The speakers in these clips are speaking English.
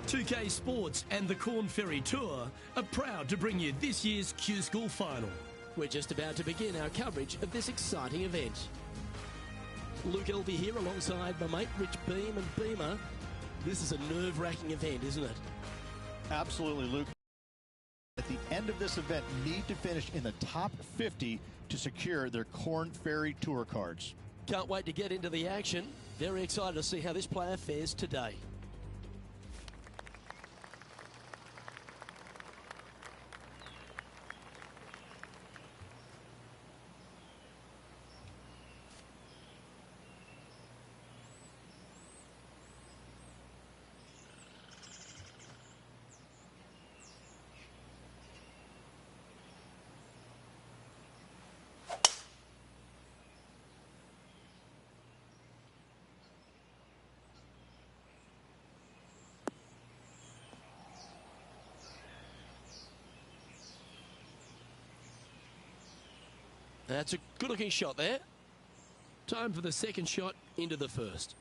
2K Sports and the Corn Ferry Tour are proud to bring you this year's Q School Final. We're just about to begin our coverage of this exciting event. Luke Elvey here alongside my mate Rich Beam and Beamer. This is a nerve-wracking event, isn't it? Absolutely, Luke. At the end of this event, need to finish in the top 50 to secure their Corn Ferry Tour cards. Can't wait to get into the action. Very excited to see how this player fares today. That's a good-looking shot there. Time for the second shot into the first.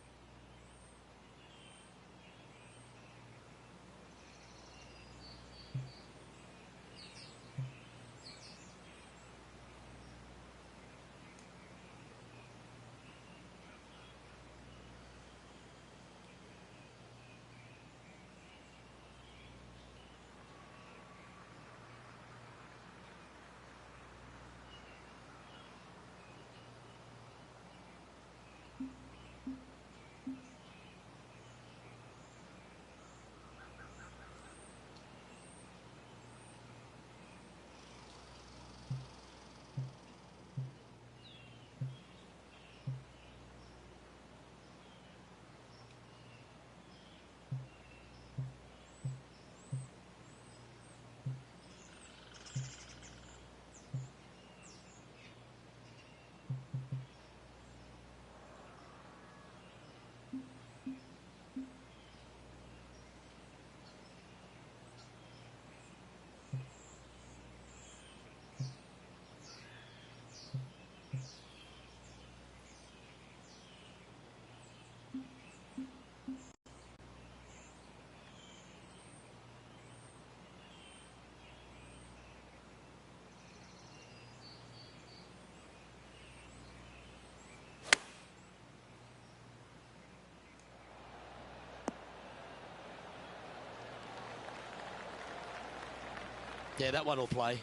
Yeah, that one will play.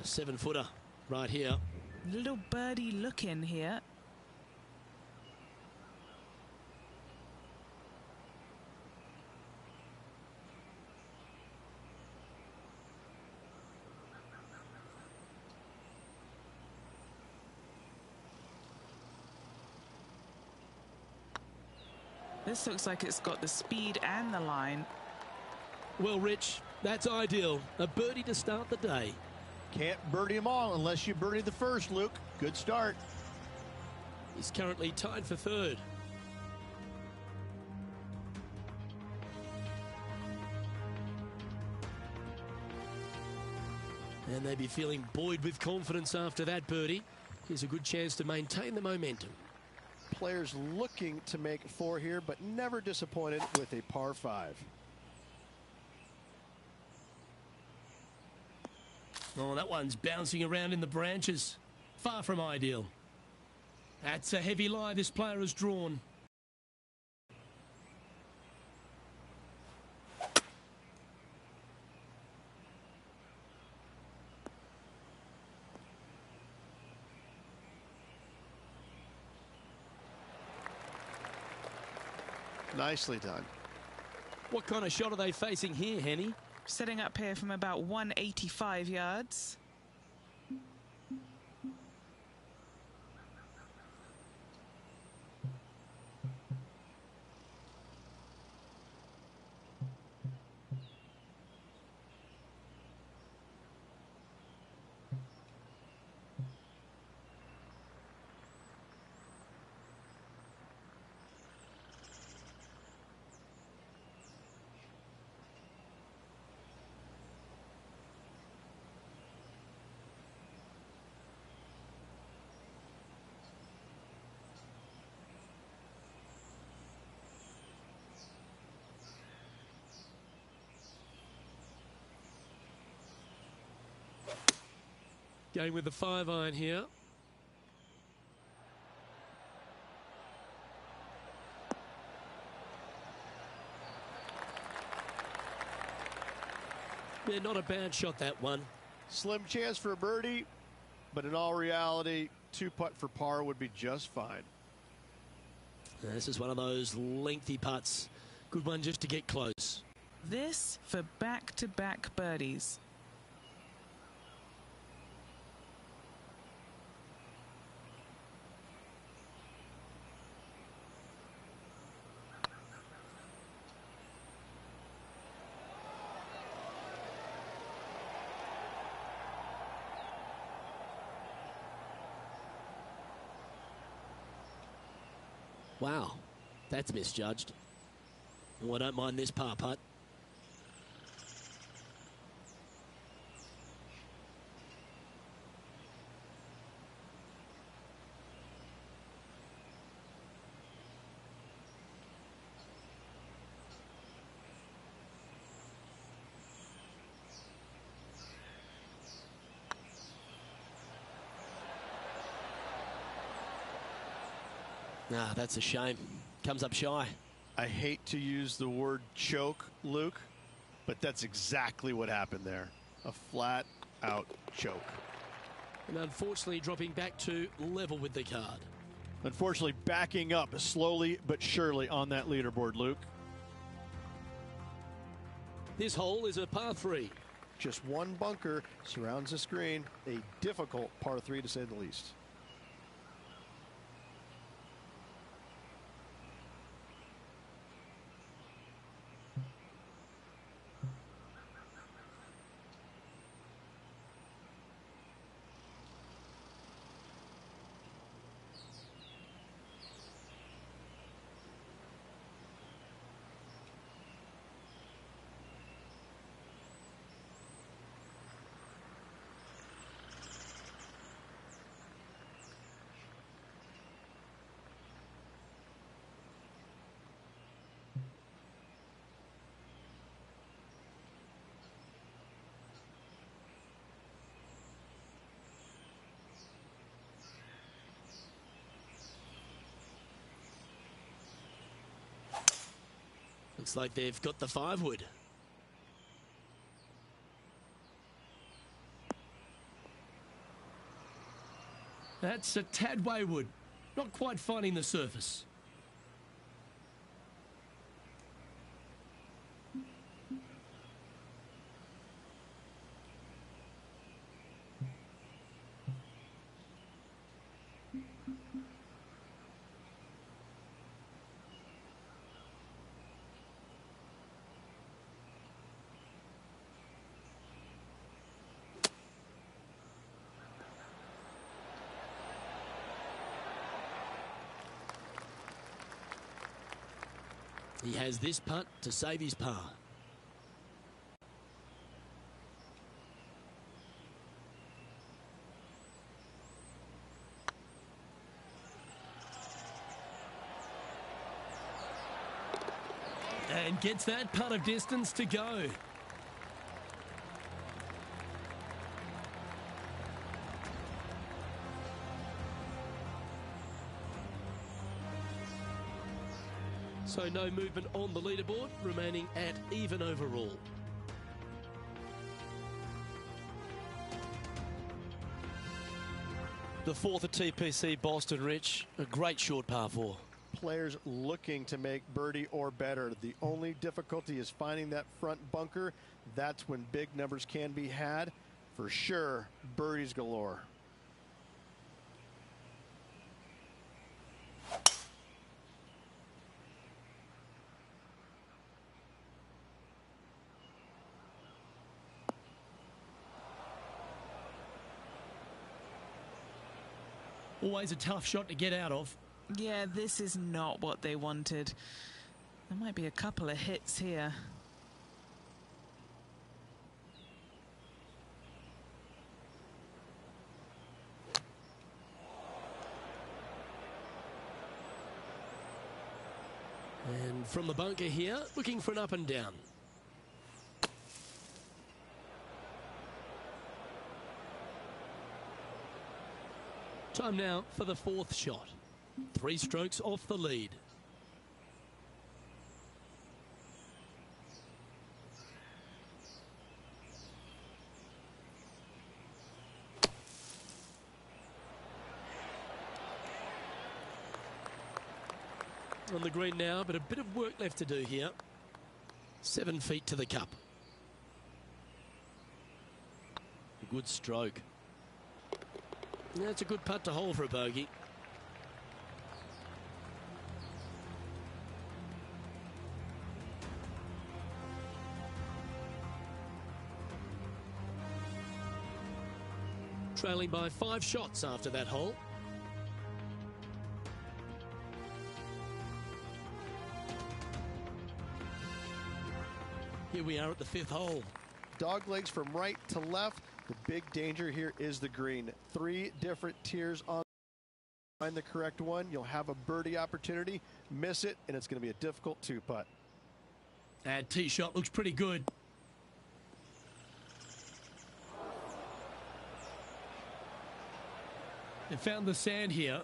A 7-footer right here. Little birdie look in here. This looks like it's got the speed and the line. Well, Rich, that's ideal. A birdie to start the day. Can't birdie them all unless you birdie the first, Luke. Good start. He's currently tied for third. And they'd be feeling buoyed with confidence after that birdie. Here's a good chance to maintain the momentum. Players looking to make 4 here, but never disappointed with a par 5. Oh, that one's bouncing around in the branches. Far from ideal. That's a heavy lie this player has drawn. Nicely done. What kind of shot are they facing here, Henny? Setting up here from about 185 yards. Going with the 5-iron here. Yeah, not a bad shot, that one. Slim chance for a birdie, but in all reality, 2-putt for par would be just fine. This is one of those lengthy putts. Good one just to get close. This for back-to-back birdies. Wow, that's misjudged. Oh, I don't mind this par putt. Nah, that's a shame. Comes up shy. I hate to use the word choke, Luke, but that's exactly what happened there. A flat-out choke. And unfortunately dropping back to level with the card. Unfortunately backing up slowly but surely on that leaderboard, Luke. This hole is a par 3. Just one bunker surrounds the screen. A difficult par 3 to say the least. Looks like they've got the 5-wood. That's a tad wayward. Not quite finding the surface. He has this putt to save his par. And gets that putt of distance to go. So no movement on the leaderboard, remaining at even overall. The 4th at TPC, Boston, Rich. A great short par 4. Players looking to make birdie or better. The only difficulty is finding that front bunker. That's when big numbers can be had. For sure, birdies galore. Always a tough shot to get out of. Yeah, this is not what they wanted. There might be a couple of hits here. And from the bunker here, looking for an up and down. Time now for the fourth shot. 3 strokes off the lead. On the green now, but a bit of work left to do here. 7 feet to the cup. A good stroke. That's a good putt to hold for a bogey. Trailing by 5 shots after that hole. Here we are at the 5th hole. Dog legs from right to left. The big danger here is the green. 3 different tiers on. Find the correct one. You'll have a birdie opportunity. Miss it, and it's going to be a difficult 2-putt. That tee shot looks pretty good. They found the sand here.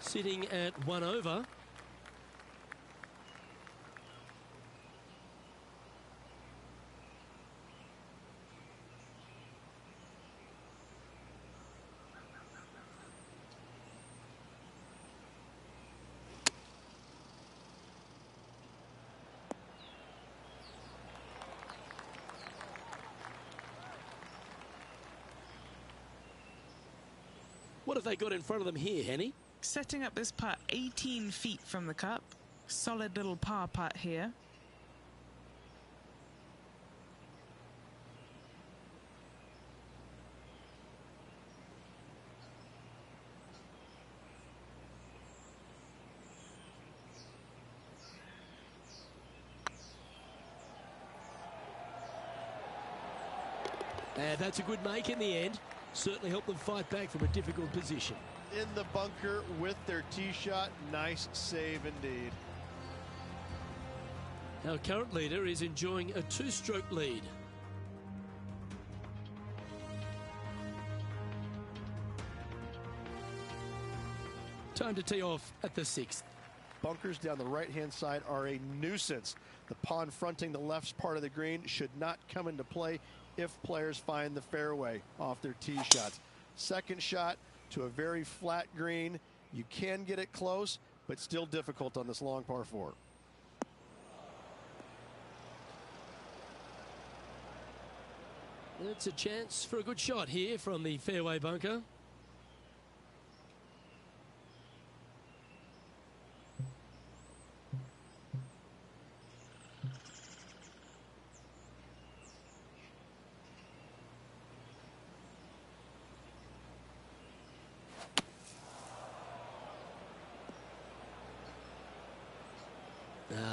Sitting at 1 over. What have they got in front of them here, Henny? Setting up this putt 18 feet from the cup. Solid little par putt here. And that's a good make in the end. Certainly helped them fight back from a difficult position. In the bunker with their tee shot. Nice save indeed. Our current leader is enjoying a 2-stroke lead. Time to tee off at the 6th. Bunkers down the right-hand side are a nuisance. The pond fronting the left part of the green should not come into play if players find the fairway off their tee shots. Second shot to a very flat green. You can get it close, but still difficult on this long par 4. It's a chance for a good shot here from the fairway bunker.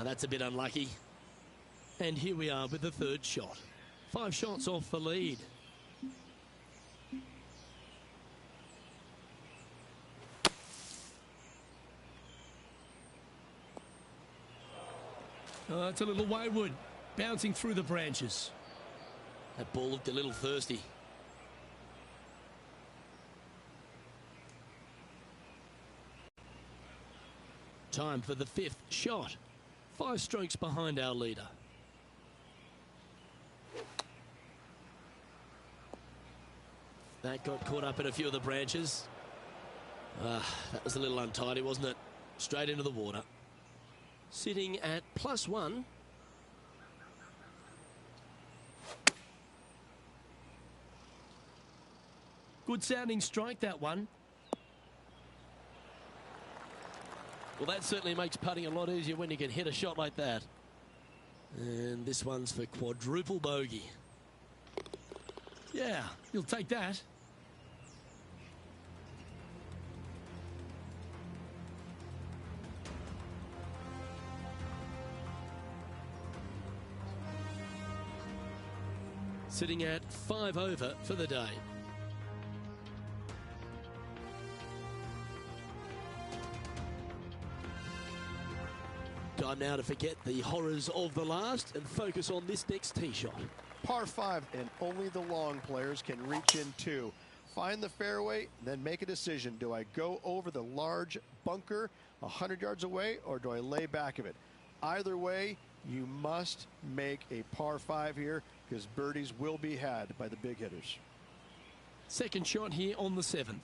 That's a bit unlucky. And here we are with the 3rd shot. 5 shots off the lead. Oh, that's a little wayward. Bouncing through the branches. That ball looked a little thirsty. Time for the 5th shot. 5 strokes behind our leader. That got caught up in a few of the branches. That was a little untidy, wasn't it? Straight into the water. Sitting at +1. Good sounding strike, that one. Well, that certainly makes putting a lot easier when you can hit a shot like that. And this one's for quadruple bogey. Yeah, you'll take that. Sitting at 5 over for the day. Time now to forget the horrors of the last and focus on this next tee shot. Par 5, and only the long players can reach in two. Find the fairway, then make a decision. Do I go over the large bunker 100 yards away, or do I lay back of it? Either way, you must make a par 5 here, because birdies will be had by the big hitters. Second shot here on the 7th.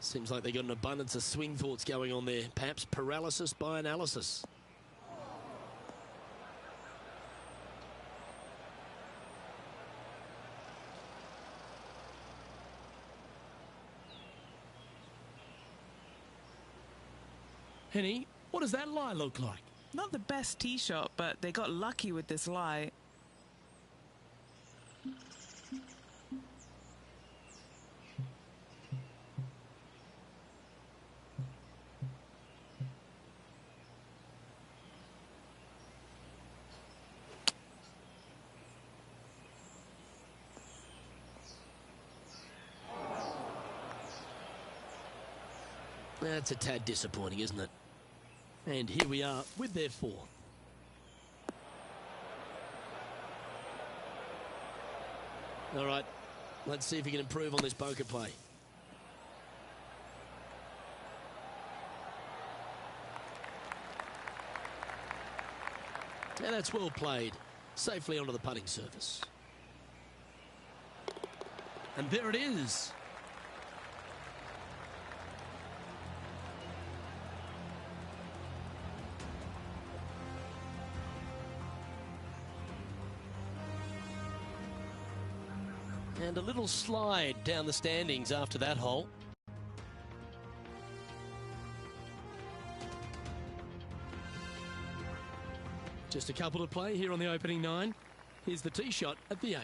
Seems like they got an abundance of swing thoughts going on there. Perhaps paralysis by analysis. Henny, what does that lie look like? Not the best tee shot, but they got lucky with this lie. That's a tad disappointing, isn't it? And here we are with their 4th. All right, let's see if he can improve on this bunker play. And that's well played. Safely onto the putting surface. And there it is. And a little slide down the standings after that hole. Just a couple to play here on the opening 9. Here's the tee shot at the 8th.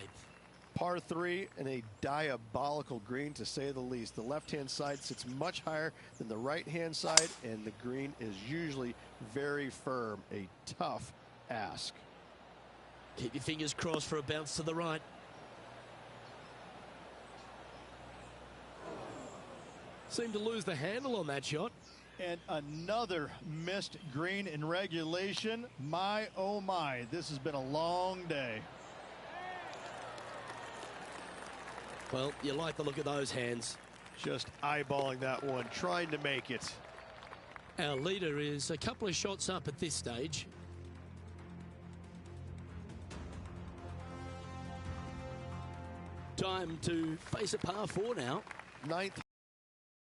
Par 3 and a diabolical green, to say the least. The left-hand side sits much higher than the right-hand side, and the green is usually very firm. A tough ask. Keep your fingers crossed for a bounce to the right. Seemed to lose the handle on that shot. And another missed green in regulation. My, oh my, this has been a long day. Well, you like the look of those hands. Just eyeballing that one, trying to make it. Our leader is a couple of shots up at this stage. Time to face a par 4 now. 9th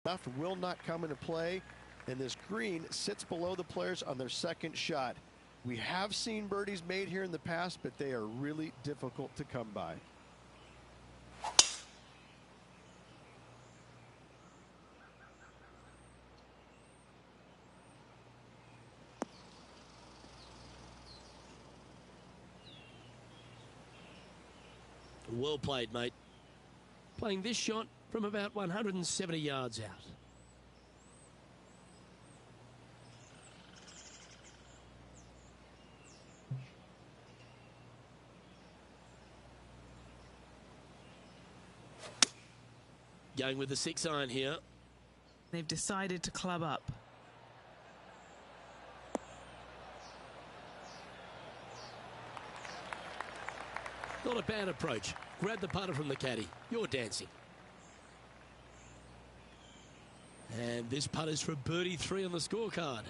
left will not come into play, and this green sits below the players on their second shot. We have seen birdies made here in the past, but they are really difficult to come by. Well played, mate. Playing this shot from about 170 yards out. Going with the 6-iron here. They've decided to club up. Not a bad approach. Grab the putter from the caddy. You're dancing. And this putter's for birdie 3 on the scorecard.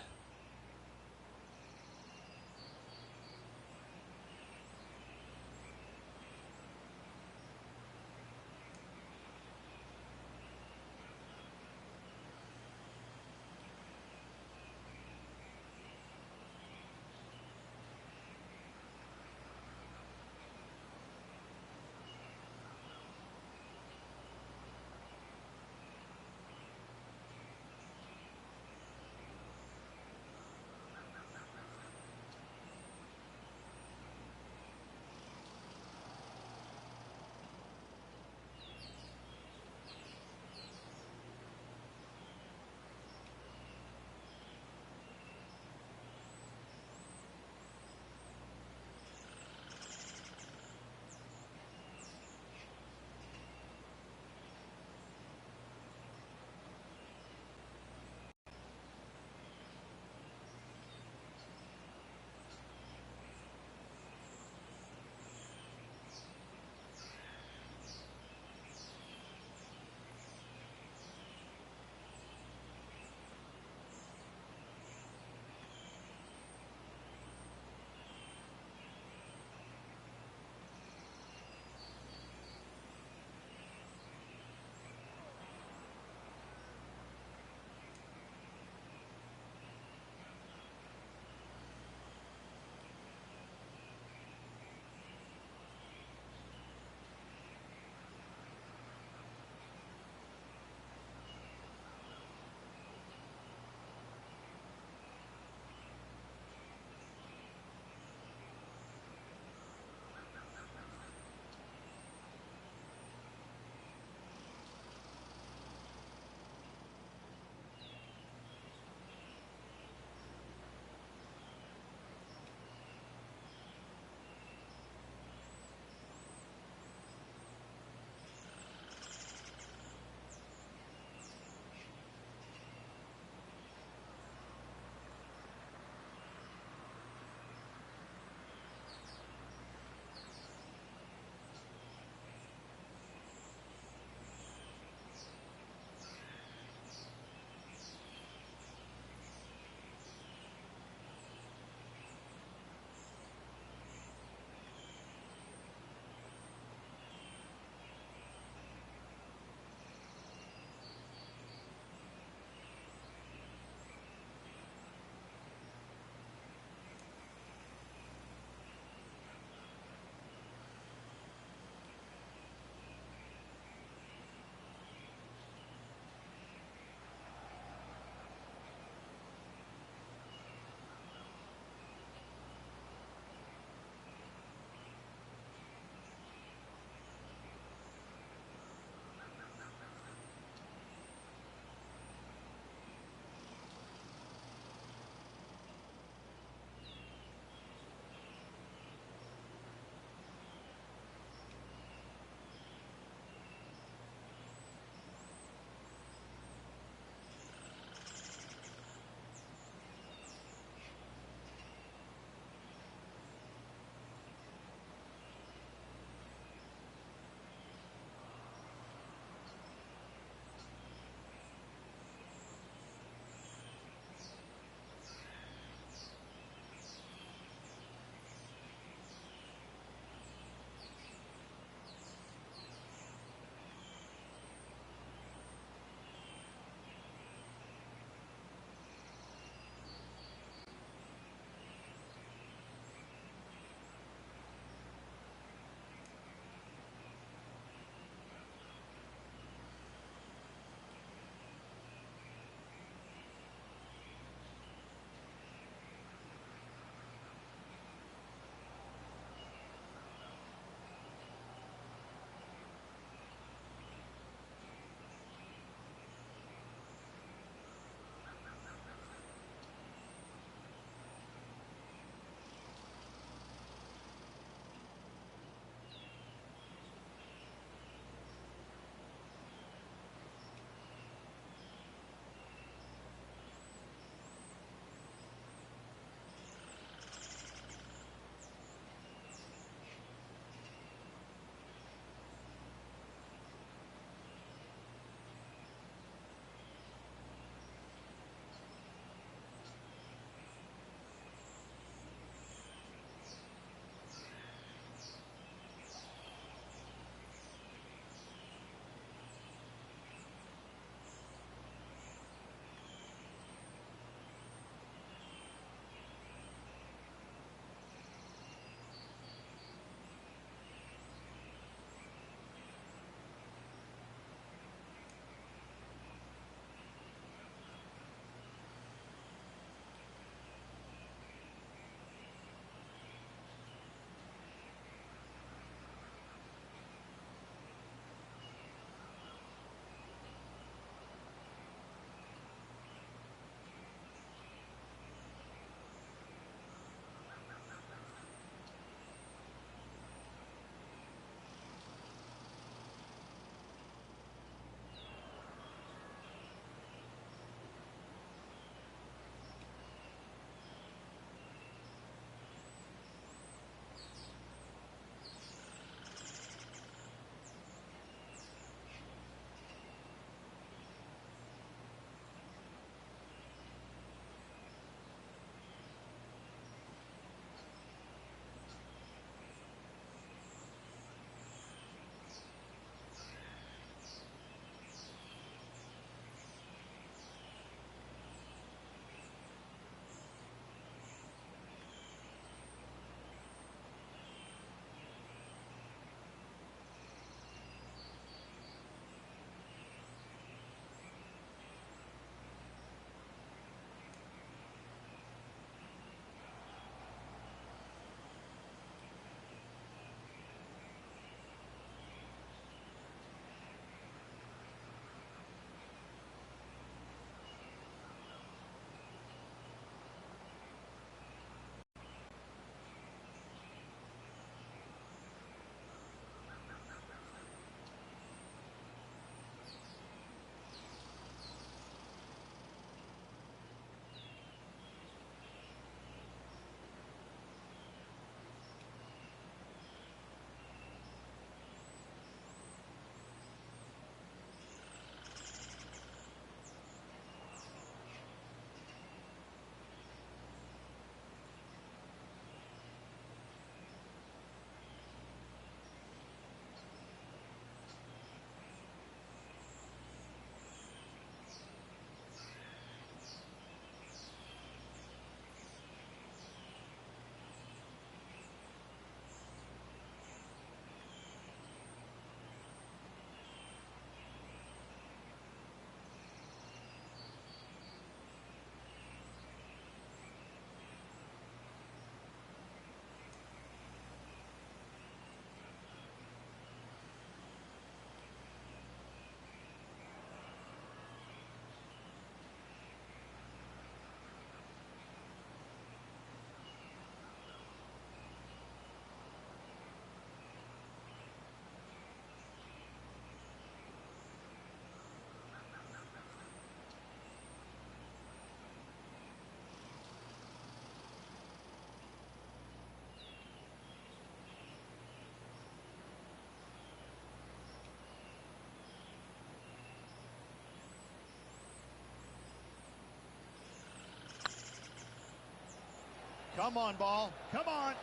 Come on, ball. Come on.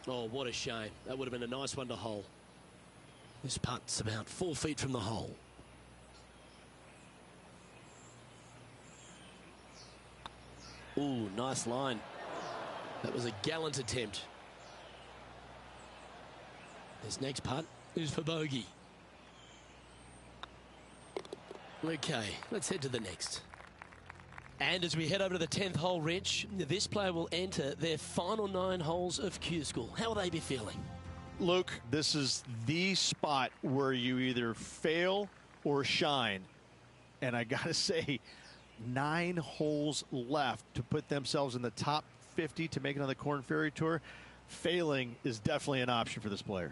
Oh, what a shame. That would have been a nice one to hole. This putt's about 4 feet from the hole. Ooh, nice line. That was a gallant attempt. This next putt is for bogey. Okay, let's head to the next. And as we head over to the 10th hole, Rich, this player will enter their final 9 holes of Q School. How will they be feeling? Luke, this is the spot where you either fail or shine. And I got to say, 9 holes left to put themselves in the top 50 to make it on the Korn Ferry Tour. Failing is definitely an option for this player.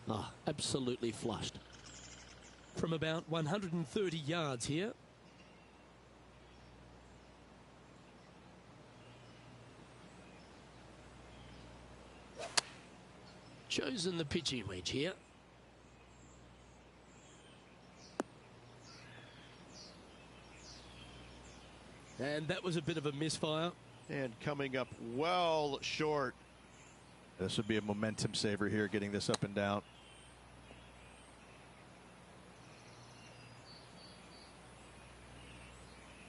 Oh, absolutely flushed. From about 130 yards here. Chosen the pitching wedge here. And that was a bit of a misfire. And coming up well short. This would be a momentum saver here, getting this up and down.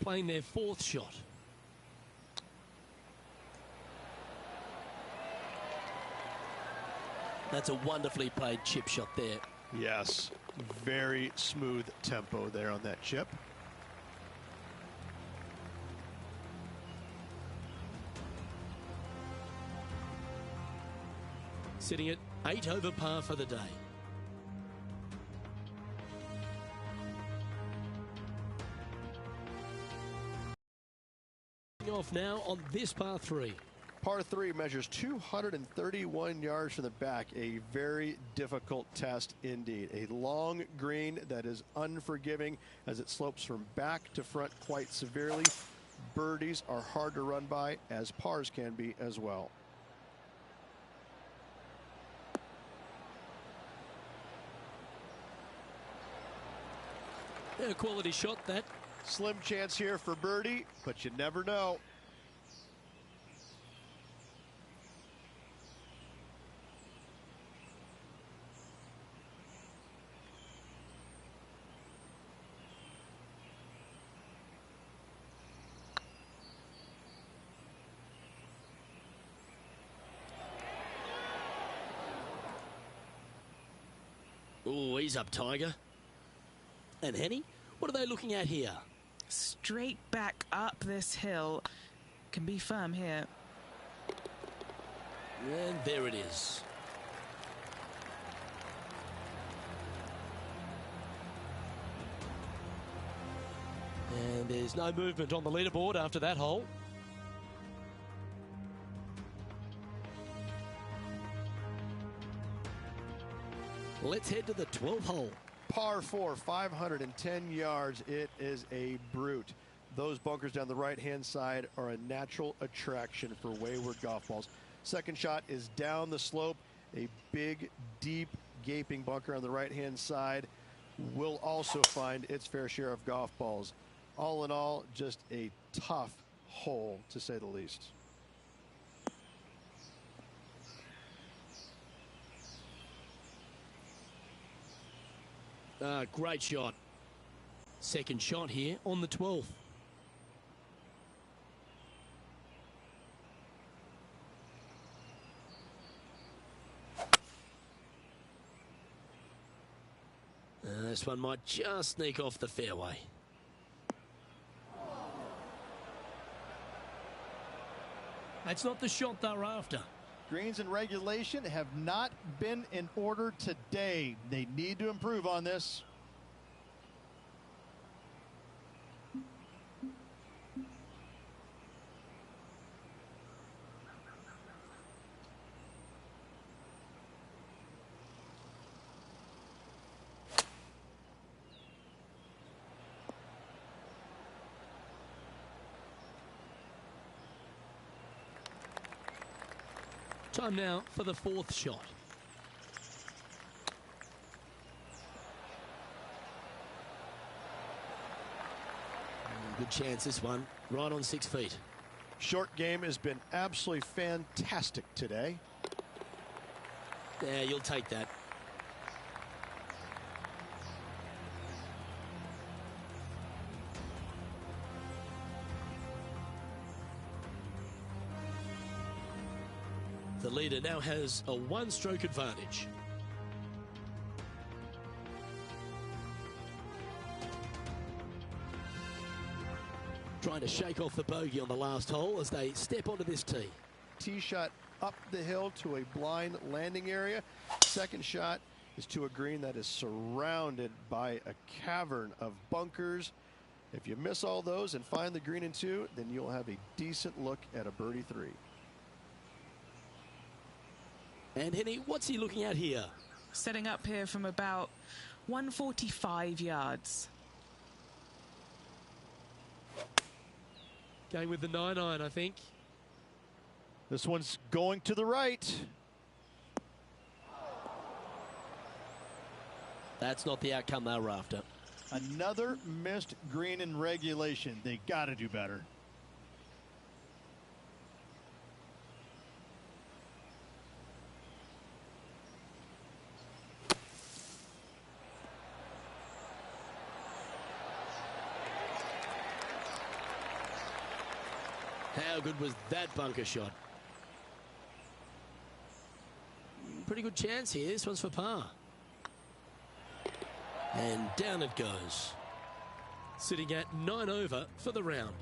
Playing their 4th shot. That's a wonderfully played chip shot there. Yes, very smooth tempo there on that chip. Sitting at 8 over par for the day. Off now on this par 3. Par 3 measures 231 yards from the back. A very difficult test indeed. A long green that is unforgiving as it slopes from back to front quite severely. Birdies are hard to run by, as pars can be as well. A quality shot that. Slim chance here for birdie, but you never know. Oh, he's up, Tiger. And Henny, what are they looking at here? Straight back up this hill. Can be firm here. And there it is. And there's no movement on the leaderboard after that hole. Let's head to the 12th hole. Par 4, 510 yards. It is a brute. Those bunkers down the right-hand side are a natural attraction for wayward golf balls. Second shot is down the slope. A big, deep, gaping bunker on the right-hand side will also find its fair share of golf balls. All in all, just a tough hole, to say the least. Great shot. Second shot here on the 12th. This one might just sneak off the fairway. That's not the shot they're after. Greens and regulation have not been in order today. They need to improve on this. Time now for the fourth shot. Good chance this one, right on 6 feet. Short game has been absolutely fantastic today. Yeah, you'll take that. The leader now has a one-stroke advantage. Trying to shake off the bogey on the last hole as they step onto this tee. Tee shot up the hill to a blind landing area. Second shot is to a green that is surrounded by a cavern of bunkers. If you miss all those and find the green in 2, then you'll have a decent look at a birdie 3. And Henny, what's he looking at here? Setting up here from about 145 yards. Going with the 9-iron, I think. This one's going to the right. That's not the outcome they were after. Another missed green in regulation. They got to do better. How good was that bunker shot? Pretty good chance here. This one's for par. And down it goes. Sitting at 9 over for the round.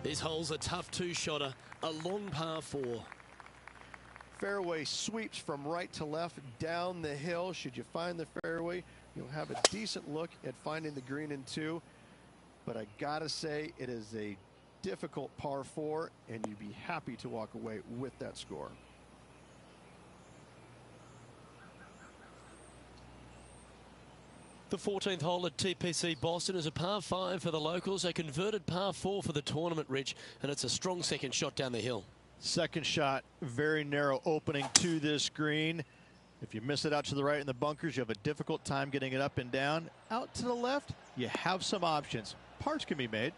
This hole's a tough two-shotter, a long par 4. Fairway sweeps from right to left down the hill. Should you find the fairway, you'll have a decent look at finding the green in 2. But I gotta say, it is a difficult par 4, and you'd be happy to walk away with that score. The 14th hole at TPC Boston is a par 5 for the locals, a converted par 4 for the tournament, Rich, and it's a strong second shot down the hill. Second shot, very narrow opening to this green. If you miss it out to the right in the bunkers, you have a difficult time getting it up and down. Out to the left, you have some options. Pars can be made.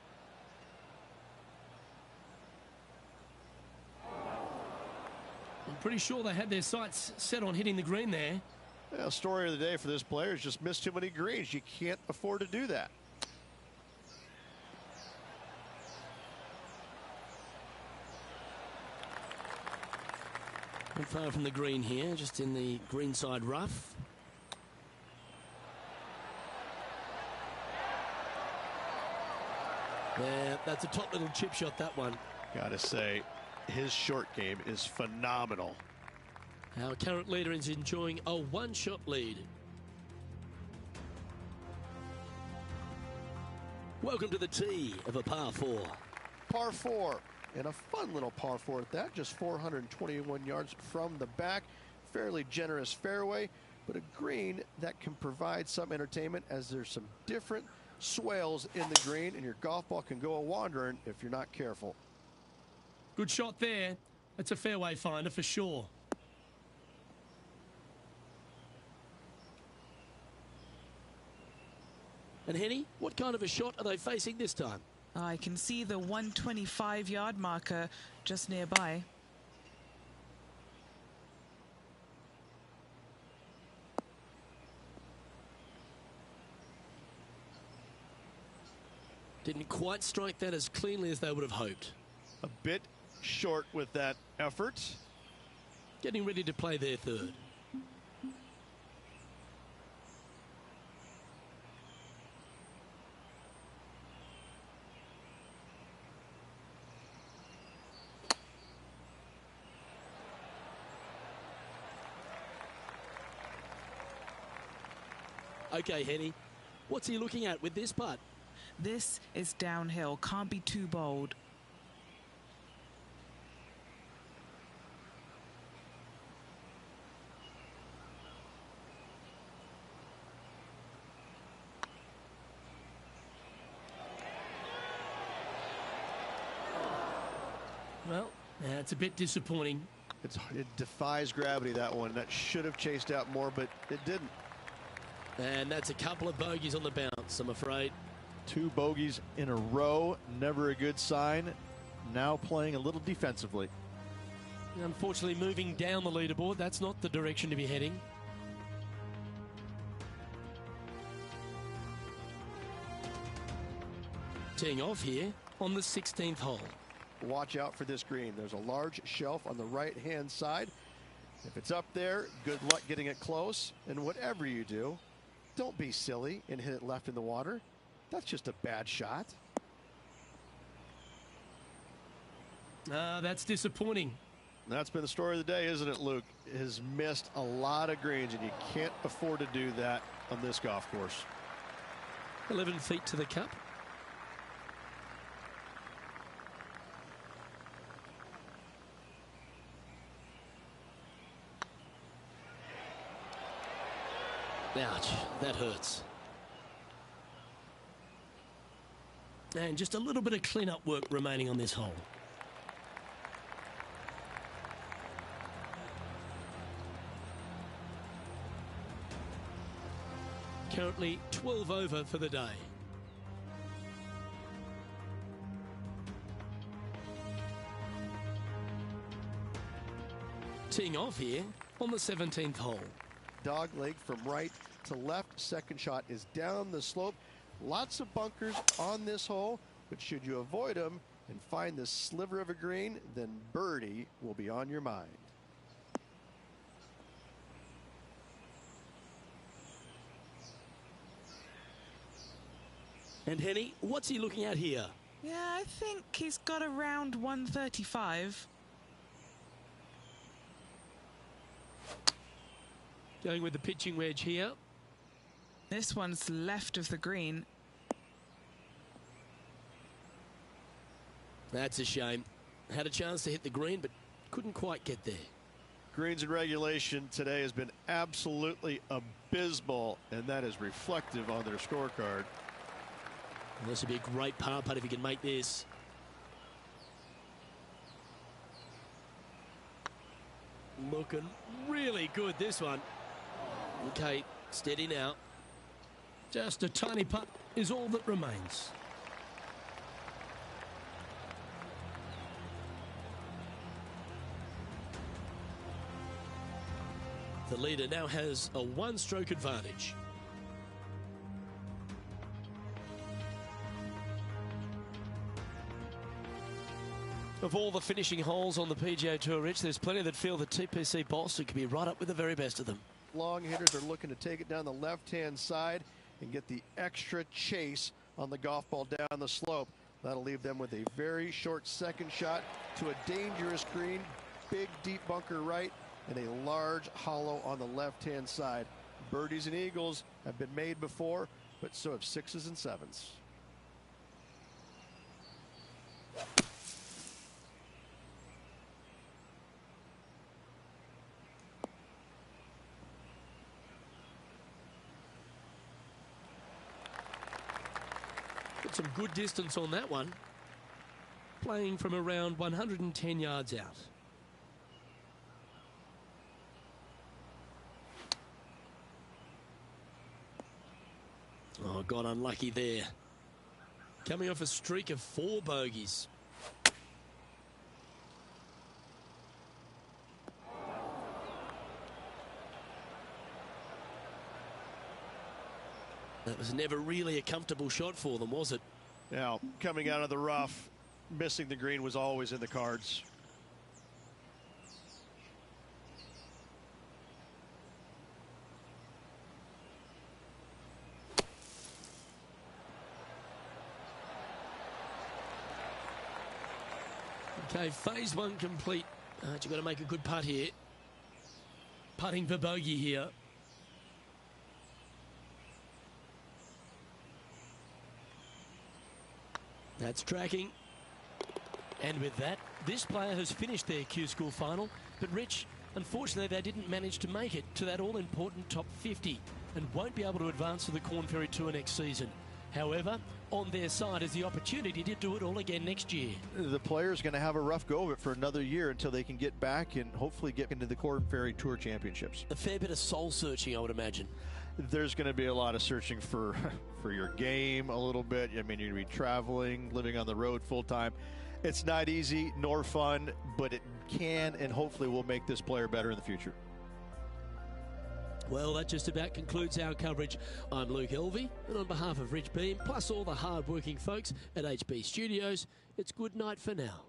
I'm pretty sure they had their sights set on hitting the green there. Well, story of the day for this player is just missed too many greens. You can't afford to do that. Not far from the green here, just in the greenside rough. Yeah, that's a top little chip shot, that one. Gotta say, his short game is phenomenal. Our current leader is enjoying a one-shot lead. Welcome to the tee of a par 4. Par 4, and a fun little par 4 at that, just 421 yards from the back. Fairly generous fairway, but a green that can provide some entertainment as there's some different swales in the green, and your golf ball can go a-wandering if you're not careful. Good shot there. That's a fairway finder for sure. And Henny, what kind of a shot are they facing this time? I can see the 125-yard marker just nearby. Didn't quite strike that as cleanly as they would have hoped. A bit short with that effort. Getting ready to play their third. Okay, Henny, what's he looking at with this putt? This is downhill, can't be too bold. Well, it's a bit disappointing. It defies gravity, that one. That should have chased out more, but it didn't. And that's a couple of bogeys on the bounce, I'm afraid. 2 bogeys in a row, never a good sign. Now playing a little defensively. Unfortunately, moving down the leaderboard, that's not the direction to be heading. Teeing off here on the 16th hole. Watch out for this green. There's a large shelf on the right-hand side. If it's up there, good luck getting it close. And whatever you do, don't be silly and hit it left in the water. That's just a bad shot. That's disappointing. That's been the story of the day, isn't it, Luke? Has missed a lot of greens, and you can't afford to do that on this golf course. 11 feet to the cup. Ouch, that hurts. And just a little bit of clean-up work remaining on this hole. Currently 12 over for the day. Teeing off here on the 17th hole. Dog leg from right to left. Second shot is down the slope. Lots of bunkers on this hole, but should you avoid them and find this sliver of a green, then birdie will be on your mind. And Henny, what's he looking at here? Yeah, I think he's got around 135. Going with the pitching wedge here. This one's left of the green. That's a shame. Had a chance to hit the green, but couldn't quite get there. Greens in regulation today has been absolutely abysmal, and that is reflective on their scorecard. Well, this would be a great par putt if he can make this. Looking really good, this one. Okay, steady now. Just a tiny putt is all that remains. The leader now has a one-stroke advantage. Of all the finishing holes on the PGA Tour, Rich, there's plenty that feel that TPC Boston could be right up with the very best of them. Long hitters are looking to take it down the left-hand side and get the extra chase on the golf ball down the slope. That'll leave them with a very short second shot to a dangerous green, big deep bunker right, and a large hollow on the left-hand side. Birdies and eagles have been made before, but so have sixes and sevens. Got some good distance on that one. Playing from around 110 yards out. Oh, got unlucky there. Coming off a streak of 4 bogeys. That was never really a comfortable shot for them, was it? Now, coming out of the rough, missing the green was always in the cards. Okay, phase 1 complete. You've got to make a good putt here. Putting for bogey here. That's tracking. And with that, this player has finished their Q School final. But Rich, unfortunately, they didn't manage to make it to that all-important top 50 and won't be able to advance to the Corn Ferry Tour next season. However, on their side is the opportunity to do it all again next year. The player's going to have a rough go of it for another year until they can get back and hopefully get into the Korn Ferry Tour Championships. A fair bit of soul searching, I would imagine. There's going to be a lot of searching for your game a little bit. I mean, you're going to be traveling, living on the road full time. It's not easy nor fun, but it can and hopefully will make this player better in the future. Well, that just about concludes our coverage. I'm Luke Elvey, and on behalf of Rich Beam, plus all the hard-working folks at HB Studios, it's good night for now.